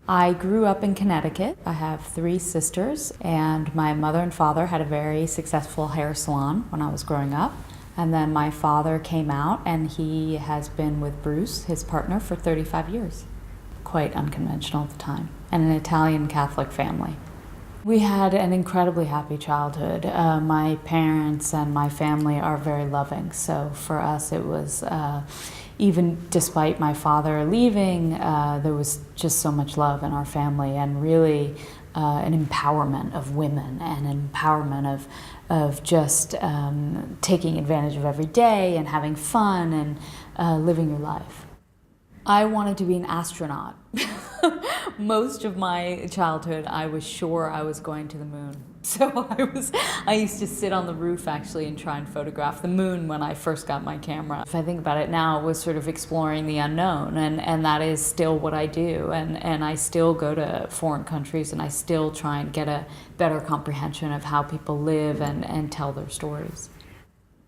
I grew up in Connecticut. I have 3 sisters, and my mother and father had a very successful hair salon when I was growing up. And then my father came out, and he has been with Bruce, his partner, for 35 years. Quite unconventional at the time, and an Italian Catholic family. We had an incredibly happy childhood. My parents and my family are very loving, so for us it was, even despite my father leaving, there was just so much love in our family, and really an empowerment of women and an empowerment of just taking advantage of every day and having fun and living your life. I wanted to be an astronaut. Most of my childhood, I was sure I was going to the moon. So I used to sit on the roof actually and try and photograph the moon when I first got my camera. If I think about it now, it was sort of exploring the unknown, and that is still what I do. And I still go to foreign countries, and I still try and get a better comprehension of how people live and tell their stories.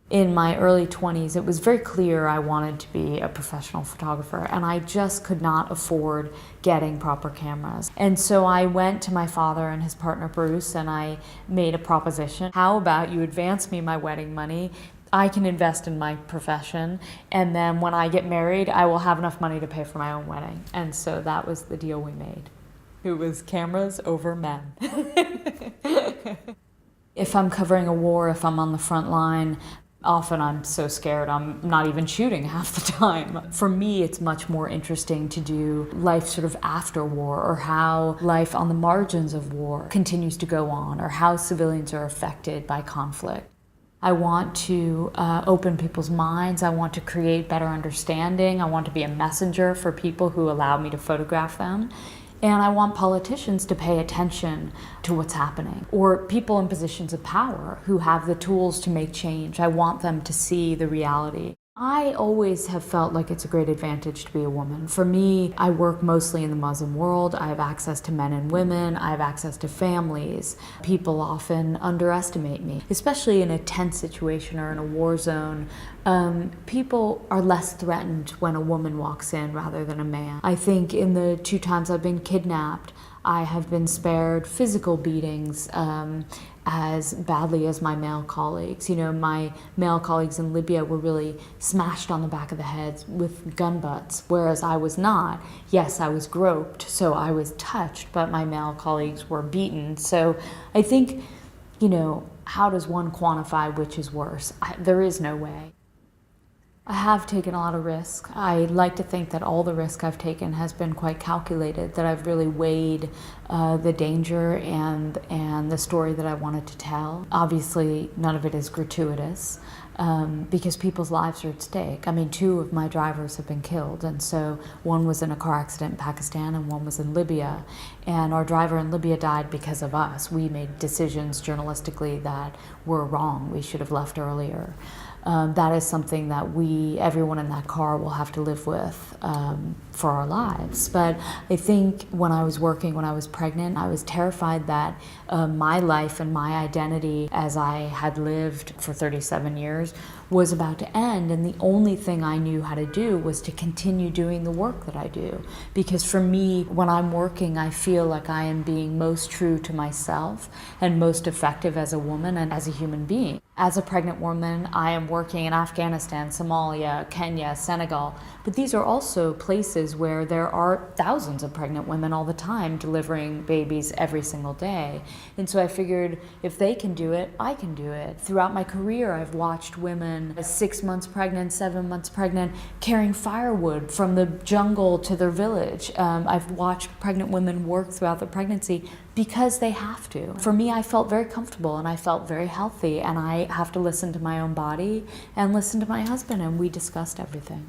In my early 20s, it was very clear I wanted to be a professional photographer, and I just could not afford getting proper cameras. And so I went to my father and his partner Bruce, and I made a proposition. How about you advance me my wedding money? I can invest in my profession, and then when I get married, I will have enough money to pay for my own wedding. And so that was the deal we made. It was cameras over men. If I'm covering a war, if I'm on the front line, often I'm so scared I'm not even shooting half the time. For me, it's much more interesting to do life sort of after war, or how life on the margins of war continues to go on, or how civilians are affected by conflict. I want to open people's minds. I want to create better understanding. I want to be a messenger for people who allow me to photograph them. And I want politicians to pay attention to what's happening, or people in positions of power who have the tools to make change. I want them to see the reality. I always have felt like it's a great advantage to be a woman. For me, I work mostly in the Muslim world. I have access to men and women. I have access to families. People often underestimate me, especially in a tense situation or in a war zone. People are less threatened when a woman walks in rather than a man. I think in the 2 times I've been kidnapped, I have been spared physical beatings as badly as my male colleagues. You know, my male colleagues in Libya were really smashed on the back of the head with gun butts, whereas I was not. Yes, I was groped, so I was touched, but my male colleagues were beaten. So I think, you know, how does one quantify which is worse? There is no way. I have taken a lot of risk. I like to think that all the risk I've taken has been quite calculated, that I've really weighed the danger and the story that I wanted to tell. Obviously, none of it is gratuitous because people's lives are at stake. I mean, 2 of my drivers have been killed, and so one was in a car accident in Pakistan and one was in Libya. And our driver in Libya died because of us. We made decisions journalistically that were wrong. We should have left earlier. That is something that everyone in that car will have to live with for our lives. But I think when I was pregnant, I was terrified that my life and my identity as I had lived for 37 years was about to end, and the only thing I knew how to do was to continue doing the work that I do. Because for me, when I'm working, I feel like I am being most true to myself and most effective as a woman and as a human being. As a pregnant woman, I am working in Afghanistan, Somalia, Kenya, Senegal, but these are also places where there are thousands of pregnant women all the time delivering babies every single day. And so I figured if they can do it, I can do it. Throughout my career, I've watched women 6 months pregnant, 7 months pregnant, carrying firewood from the jungle to their village. I've watched pregnant women work throughout the pregnancy because they have to. For me, I felt very comfortable and I felt very healthy, and I have to listen to my own body and listen to my husband, and we discussed everything.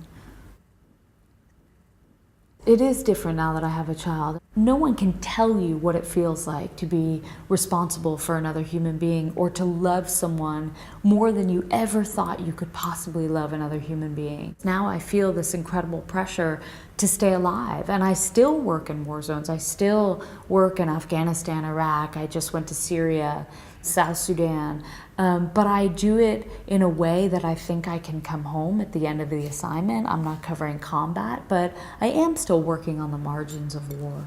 It is different now that I have a child. No one can tell you what it feels like to be responsible for another human being, or to love someone more than you ever thought you could possibly love another human being. Now I feel this incredible pressure to stay alive, and I still work in war zones. I still work in Afghanistan, Iraq. I just went to Syria, South Sudan. But I do it in a way that I think I can come home at the end of the assignment. I'm not covering combat, but I am still working on the margins of war.